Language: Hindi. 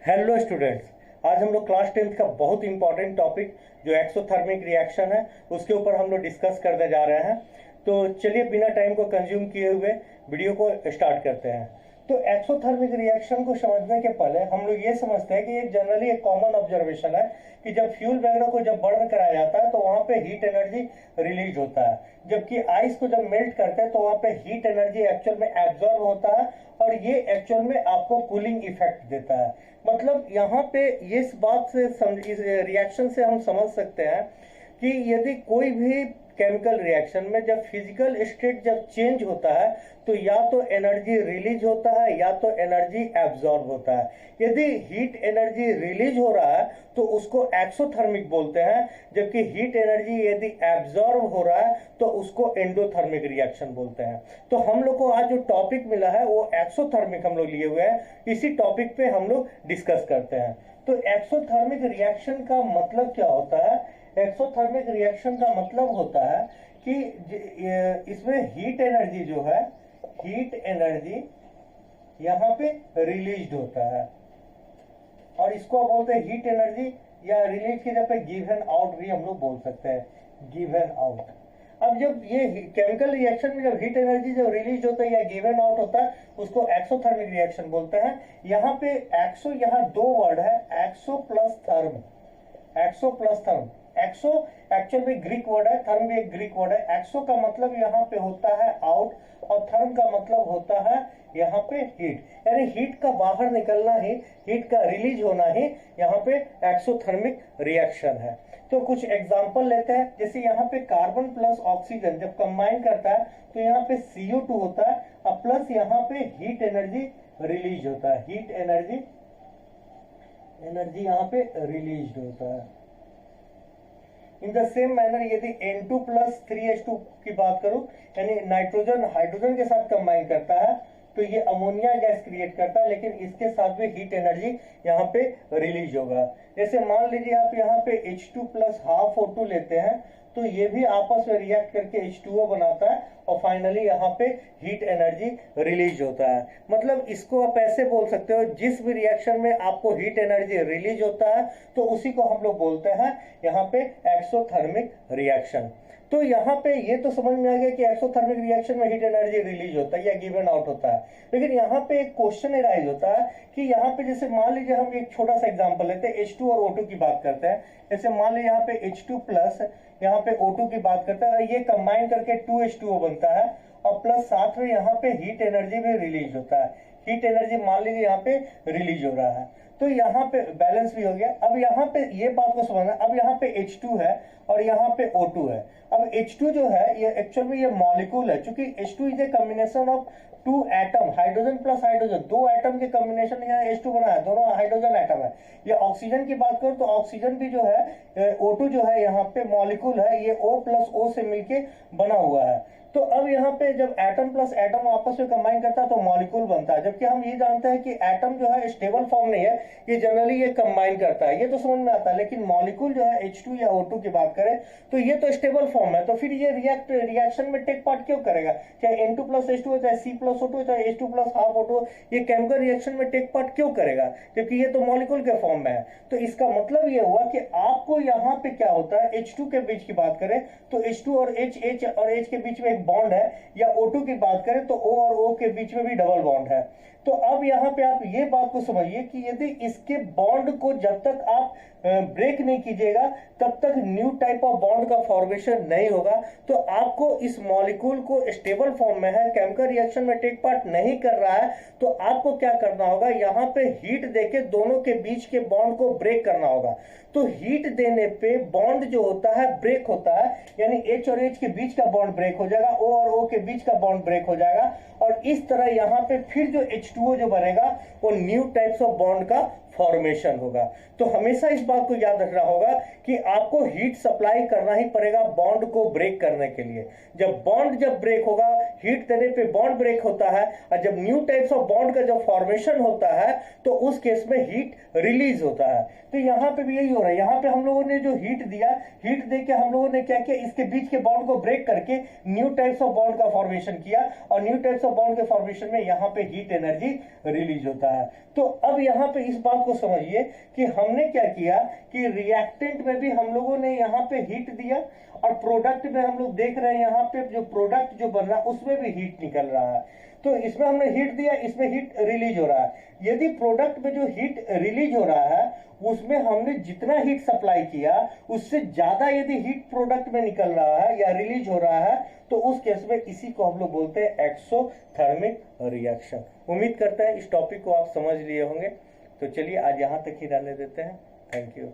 हेलो स्टूडेंट्स, आज हम लोग क्लास 10th का बहुत इंपॉर्टेंट टॉपिक जो एक्सोथर्मिक रिएक्शन है उसके ऊपर हम लोग डिस्कस करने जा रहे हैं। तो चलिए बिना टाइम को कंज्यूम किए हुए वीडियो को स्टार्ट करते हैं। तो एक्सोथर्मिक रिएक्शन को समझने के पहले हम लोग ये समझते हैं कि एक जनरली एक कॉमन ऑब्जर्वेशन है कि जब फ्यूल वगैरह को जब बर्न कराया जाता है तो वहां पे हीट एनर्जी रिलीज होता है, जबकि आइस को जब मेल्ट करते हैं तो वहां पे हीट एनर्जी एक्चुअल में एब्जॉर्ब होता है और ये एक्चुअल में आपको कूलिंग इफेक्ट देता है। मतलब यहाँ पे इस बात से इस रिएक्शन से हम समझ सकते हैं कि यदि कोई भी केमिकल रिएक्शन में जब फिजिकल स्टेट जब चेंज होता है तो या तो एनर्जी रिलीज होता है या तो एनर्जी एब्जॉर्ब होता है। यदि हीट एनर्जी रिलीज हो रहा है तो उसको एक्सोथर्मिक बोलते हैं, जबकि हीट एनर्जी यदि एब्जॉर्ब हो रहा है तो उसको एंडोथर्मिक रिएक्शन बोलते हैं। तो हम लोग को आज जो टॉपिक मिला है वो एक्सोथर्मिक हम लोग लिए हुए हैं, इसी टॉपिक पे हम लोग डिस्कस करते हैं। तो एक्सोथर्मिक रिएक्शन का मतलब क्या होता है? एक्सोथर्मिक रिएक्शन का मतलब होता है कि इसमें हीट एनर्जी जो है, हीट एनर्जी यहाँ पे रिलीज होता है और इसको बोलते हैं हीट एनर्जी, या रिलीज की जगह पे गिवन आउट भी हम लोग बोल सकते हैं, गिवन आउट। अब जब ये केमिकल रिएक्शन में जब हीट एनर्जी जब रिलीज होता है या गिवन आउट होता है उसको एक्सोथर्मिक रिएक्शन बोलते हैं। यहाँ पे एक्सो, यहाँ दो वर्ड है, एक्सो प्लस थर्म, एक्सो प्लस थर्म। एक्सो एक्चुअल में ग्रीक वर्ड है, थर्म भी एक ग्रीक वर्ड है। एक्सो का मतलब यहाँ पे होता है आउट और थर्म का मतलब होता है यहाँ पे हीट, यानी हीट का बाहर निकलना ही, हीट का रिलीज होना ही यहाँ पे एक्सोथर्मिक रिएक्शन है। तो कुछ एग्जांपल लेते हैं, जैसे यहाँ पे कार्बन प्लस ऑक्सीजन जब कंबाइन करता है तो यहाँ पे CO2 होता है और प्लस यहाँ पे हीट एनर्जी रिलीज होता है, हीट एनर्जी यहाँ पे रिलीज होता है। इन द सेम मैनर यदि N2 प्लस 3H2 की बात करूं, यानी नाइट्रोजन हाइड्रोजन के साथ कंबाइन करता है तो ये अमोनिया गैस क्रिएट करता है, लेकिन इसके साथ भी हीट एनर्जी यहाँ पे रिलीज होगा। जैसे मान लीजिए आप यहाँ पे H2 प्लस हाफ O2 लेते हैं तो ये भी आपस में रिएक्ट करके H2O बनाता है और फाइनली यहाँ पे हीट एनर्जी रिलीज होता है। मतलब इसको आप ऐसे बोल सकते हो, जिस भी रिएक्शन में आपको हीट एनर्जी रिलीज होता है तो उसी को हम लोग बोलते हैं यहाँ पे एक्सोथर्मिक रिएक्शन। तो यहाँ पे ये तो समझ में आ गया कि एक्सोथर्मिक रिएक्शन में हीट एनर्जी रिलीज होता है या गिवन आउट होता है, लेकिन यहाँ पे एक क्वेश्चन अराइज होता है कि यहाँ पे जैसे मान लीजिए हम एक छोटा सा एग्जांपल लेते हैं, H2 और O2 की बात करते हैं। जैसे मान लीजिए यहाँ पे H2 प्लस यहाँ पे O2 की बात करते हैं, ये कंबाइन करके 2H2O बनता है और प्लस साथ में यहाँ पे हीट एनर्जी भी रिलीज होता है। हीट एनर्जी मान लीजिए यहाँ पे रिलीज हो रहा है, तो यहाँ पे बैलेंस भी हो गया। अब यहाँ पे ये बात को समझना, अब यहाँ पे H2 है और यहाँ पे O2 है। अब H2 जो है ये एक्चुअल में ये मॉलिक्यूल है, क्योंकि H2 is a combination of two atom, hydrogen plus hydrogen, दो एटम के कॉम्बिनेशन यहाँ H2 बना है, दोनों हाइड्रोजन एटम है। ये ऑक्सीजन की बात करूं तो ऑक्सीजन भी जो है O2 जो है यहाँ पे मॉलिक्यूल है, ये O प्लस O से मिलके बना हुआ है। तो अब यहाँ पे जब एटम प्लस एटम आपस में कंबाइन करता है तो मॉलिक्यूल बनता है, जबकि हम ये जानते हैं कि एटम जो है स्टेबल फॉर्म नहीं है, ये जनरली ये कंबाइन करता है, ये तो समझ में आता है। लेकिन मॉलिक्यूल जो है H2 या O2 की बात करें तो ये तो स्टेबल फॉर्म है, तो फिर ये रिएक्शन में टेक पार्ट क्यों करेगा? चाहे N2 प्लस H2 हो, चाहे C प्लस O2 हो, चाहे H2 प्लस हाफ O2 हो, ये केमिकल रिएक्शन में टेक पार्ट क्यों करेगा? जबकि ये तो मॉलिक्यूल के फॉर्म में है। तो इसका मतलब ये हुआ कि आपको यहाँ पे क्या होता है, H2 के बीच की बात करें तो H2 और H और H के बीच में एक बॉन्ड है, या O2 की बात करें तो O और O के बीच में भी डबल बॉन्ड है। तो अब यहाँ पे आप ये बात को समझिए कि यदि इसके बॉन्ड को जब तक आप ब्रेक नहीं कीजिएगा तब तक न्यू टाइप ऑफ बॉन्ड का फॉर्मेशन नहीं होगा। तो आपको इस मॉलिक्यूल को स्टेबल फॉर्म में है, केमिकल रिएक्शन में टेक पार्ट नहीं कर रहा है, तो आपको क्या करना होगा, यहाँ पे हीट देके दोनों के बीच के बॉन्ड को ब्रेक करना होगा। तो हीट देने पे बॉन्ड जो होता है ब्रेक होता है, यानी H और H के बीच का बॉन्ड ब्रेक हो जाएगा, O और O के बीच का बॉन्ड ब्रेक हो जाएगा, और इस तरह यहाँ पे फिर जो H2O जो बनेगा वो न्यू टाइप्स ऑफ बॉन्ड का फॉर्मेशन होगा। तो हमेशा इस बात को याद रखना होगा कि आपको हीट सप्लाई करना ही पड़ेगा बॉन्ड को ब्रेक करने के लिए। जब ब्रेक होगा, हीट देने पे बॉन्ड ब्रेक होता है, और जब न्यू टाइप्स ऑफ बॉन्ड का जब फॉर्मेशन होता है तो उस केस में हीट रिलीज होता है। तो यहाँ पे भी यही हो रहा है, यहाँ पे हम लोगों ने जो हीट दिया, हीट देके हम लोगों ने क्या किया, इसके बीच के बॉन्ड को ब्रेक करके न्यू टाइप्स ऑफ बॉन्ड का फॉर्मेशन किया, और न्यू टाइप्स ऑफ बॉन्ड के फॉर्मेशन में यहाँ पे हीट एनर्जी रिलीज होता है। तो अब यहाँ पे इस बात बात को समझिए कि हमने क्या किया कि रिएक्टेंट में भी हम लोगों ने यहाँ पे हीट दिया और प्रोडक्ट में हम लोग देख रहे हैं यहाँ पे जो प्रोडक्ट जो बन रहा है उसमें भी हीट निकल रहा है। तो इसमें हमने हीट दिया, इसमें हीट रिलीज हो रहा है। यदि प्रोडक्ट में जो हीट रिलीज हो रहा है उसमें हमने जितना हीट सप्लाई किया उससे ज्यादा यदि हीट प्रोडक्ट में निकल रहा है या रिलीज हो रहा है तो उस केस में इसी को हम लोग बोलते हैं एक्सोथर्मिक रिएक्शन। उम्मीद करते हैं इस टॉपिक को आप समझ लिए होंगे। तो चलिए आज यहाँ तक ही रहने देते हैं। Thank you.